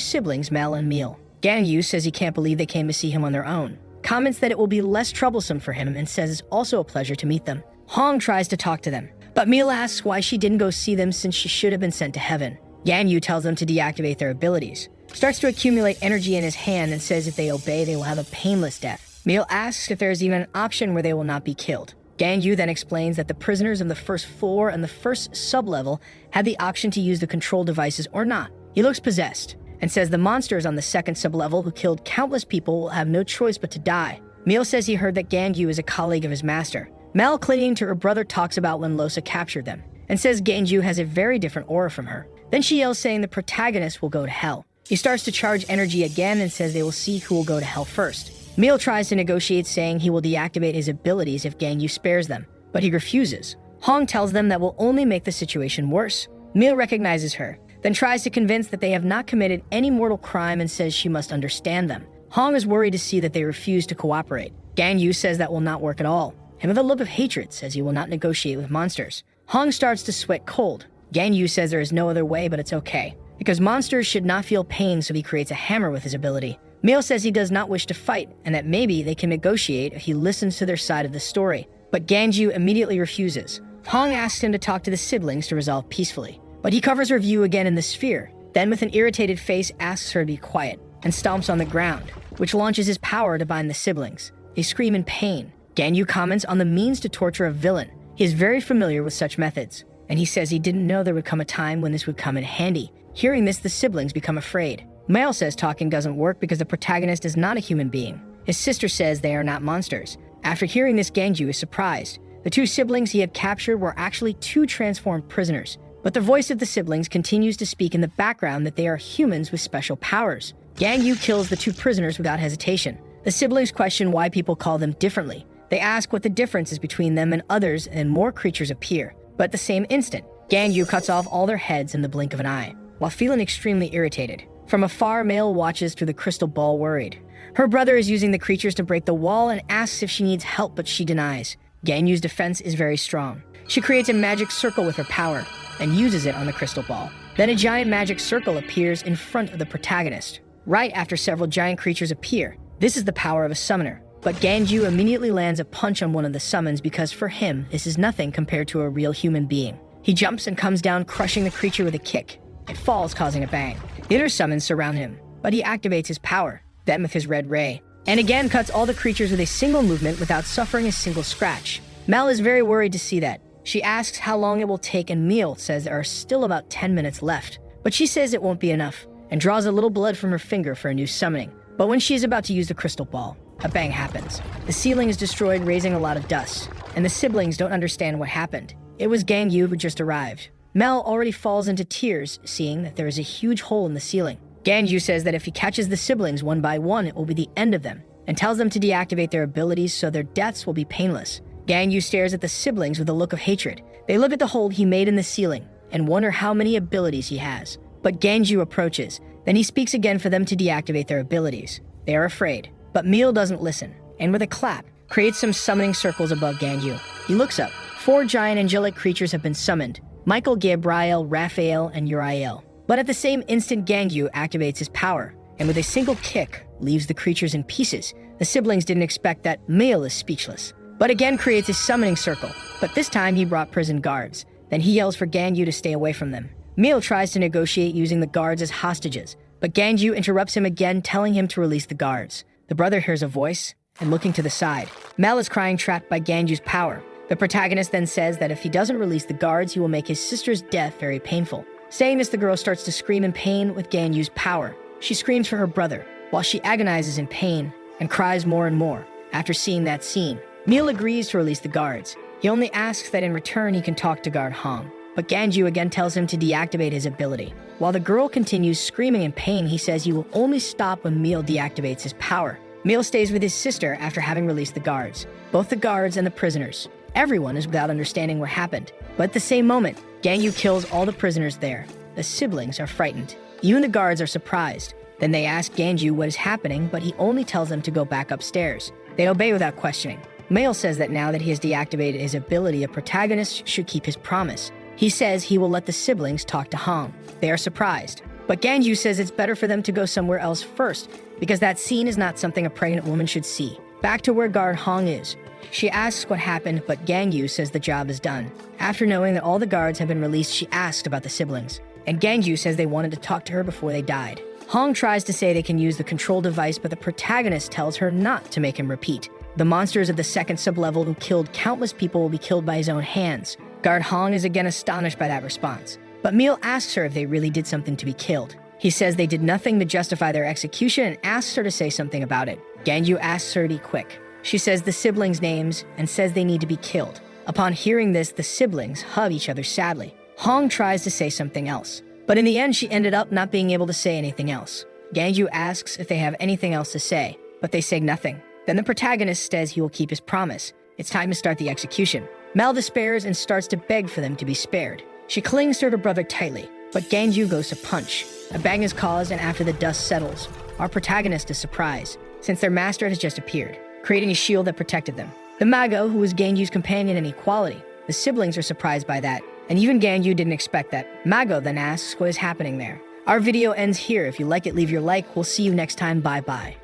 siblings, Mel and Meal. Ganyu says he can't believe they came to see him on their own, comments that it will be less troublesome for him, and says it's also a pleasure to meet them. Hong tries to talk to them, but Meal asks why she didn't go see them since she should have been sent to heaven. Ganyu tells them to deactivate their abilities, starts to accumulate energy in his hand, and says if they obey, they will have a painless death. Meal asks if there is even an option where they will not be killed. Ganyu then explains that the prisoners of the first floor and the first sub-level had the option to use the control devices or not. He looks possessed, and says the monsters on the second sub-level who killed countless people will have no choice but to die. Meal says he heard that Ganyu is a colleague of his master. Mel, clinging to her brother, talks about when Losa captured them, and says Ganyu has a very different aura from her. Then she yells saying the protagonist will go to hell. He starts to charge energy again and says they will see who will go to hell first. Meal tries to negotiate, saying he will deactivate his abilities if Ganyu spares them, but he refuses. Hong tells them that will only make the situation worse. Meal recognizes her, then tries to convince that they have not committed any mortal crime and says she must understand them. Hong is worried to see that they refuse to cooperate. Ganyu says that will not work at all, and with a look of hatred says he will not negotiate with monsters. Hong starts to sweat cold. Ganyu says there is no other way, but it's okay, because monsters should not feel pain, so he creates a hammer with his ability. Meal says he does not wish to fight, and that maybe they can negotiate if he listens to their side of the story. But Ganyu immediately refuses. Hong asks him to talk to the siblings to resolve peacefully, but he covers her view again in the sphere, then with an irritated face asks her to be quiet, and stomps on the ground, which launches his power to bind the siblings. They scream in pain. Ganyu comments on the means to torture a villain. He is very familiar with such methods, and he says he didn't know there would come a time when this would come in handy. Hearing this, the siblings become afraid. Male says talking doesn't work because the protagonist is not a human being. His sister says they are not monsters. After hearing this, Ganyu is surprised. The 2 siblings he had captured were actually 2 transformed prisoners, but the voice of the siblings continues to speak in the background that they are humans with special powers. Ganyu kills the 2 prisoners without hesitation. The siblings question why people call them differently. They ask what the difference is between them and others, and more creatures appear. But at the same instant, Ganyu cuts off all their heads in the blink of an eye, while feeling extremely irritated. From afar, Male watches through the crystal ball, worried. Her brother is using the creatures to break the wall and asks if she needs help, but she denies. Ganyu's defense is very strong. She creates a magic circle with her power and uses it on the crystal ball. Then a giant magic circle appears in front of the protagonist, right after several giant creatures appear. This is the power of a summoner. But Ganyu immediately lands a punch on one of the summons because for him, this is nothing compared to a real human being. He jumps and comes down, crushing the creature with a kick. It falls, causing a bang. The other summons surround him, but he activates his power, then with his red ray, and again cuts all the creatures with a single movement without suffering a single scratch. Mel is very worried to see that. She asks how long it will take, and Meal says there are still about 10 minutes left. But she says it won't be enough, and draws a little blood from her finger for a new summoning. But when she is about to use the crystal ball, a bang happens. The ceiling is destroyed, raising a lot of dust, and the siblings don't understand what happened. It was Ganyu who just arrived. Mel already falls into tears, seeing that there is a huge hole in the ceiling. Ganyu says that if he catches the siblings one by one, it will be the end of them, and tells them to deactivate their abilities so their deaths will be painless. Ganyu stares at the siblings with a look of hatred. They look at the hole he made in the ceiling and wonder how many abilities he has. But Ganyu approaches. Then he speaks again for them to deactivate their abilities. They are afraid, but Meal doesn't listen, and with a clap, creates some summoning circles above Ganyu. He looks up. 4 giant angelic creatures have been summoned: Michael, Gabriel, Raphael, and Uriel. But at the same instant, Ganyu activates his power, and with a single kick, leaves the creatures in pieces. The siblings didn't expect that. Meal is speechless, but again creates a summoning circle, but this time he brought prison guards. Then he yells for Ganyu to stay away from them. Meal tries to negotiate using the guards as hostages, but Ganyu interrupts him again, telling him to release the guards. The brother hears a voice, and looking to the side, Mel is crying, trapped by Ganyu's power. The protagonist then says that if he doesn't release the guards, he will make his sister's death very painful. Saying this, the girl starts to scream in pain with Ganyu's power. She screams for her brother, while she agonizes in pain and cries more and more. After seeing that scene, Meal agrees to release the guards. He only asks that in return he can talk to guard Hong, but Ganyu again tells him to deactivate his ability. While the girl continues screaming in pain, he says he will only stop when Meal deactivates his power. Meal stays with his sister after having released the guards, both the guards and the prisoners. Everyone is without understanding what happened, but at the same moment, Ganyu kills all the prisoners there. The siblings are frightened. Even the guards are surprised. Then they ask Ganju what is happening, but he only tells them to go back upstairs. They obey without questioning. Mail says that now that he has deactivated his ability, a protagonist should keep his promise. He says he will let the siblings talk to Hong. They are surprised. But Ganju says it's better for them to go somewhere else first, because that scene is not something a pregnant woman should see. Back to where guard Hong is. She asks what happened, but Ganju says the job is done. After knowing that all the guards have been released, she asks about the siblings. And Ganju says they wanted to talk to her before they died. Hong tries to say they can use the control device, but the protagonist tells her not to make him repeat. The monsters of the second sublevel who killed countless people will be killed by his own hands. Guard Hong is again astonished by that response. But Meal asks her if they really did something to be killed. He says they did nothing to justify their execution and asks her to say something about it. Ganju asks her to be quick. She says the siblings' names and says they need to be killed. Upon hearing this, the siblings hug each other sadly. Hong tries to say something else, but in the end she ended up not being able to say anything else. Ganju asks if they have anything else to say, but they say nothing. Then the protagonist says he will keep his promise. It's time to start the execution. Mel despairs and starts to beg for them to be spared. She clings to her brother tightly, but Ganju goes to punch. A bang is caused, and after the dust settles, our protagonist is surprised, since their master has just appeared, creating a shield that protected them. The Mago, who was Ganju's companion in equality, the siblings are surprised by that, and even Ganju didn't expect that. Mago then asks what is happening there. Our video ends here. If you like it, leave your like. We'll see you next time. Bye-bye.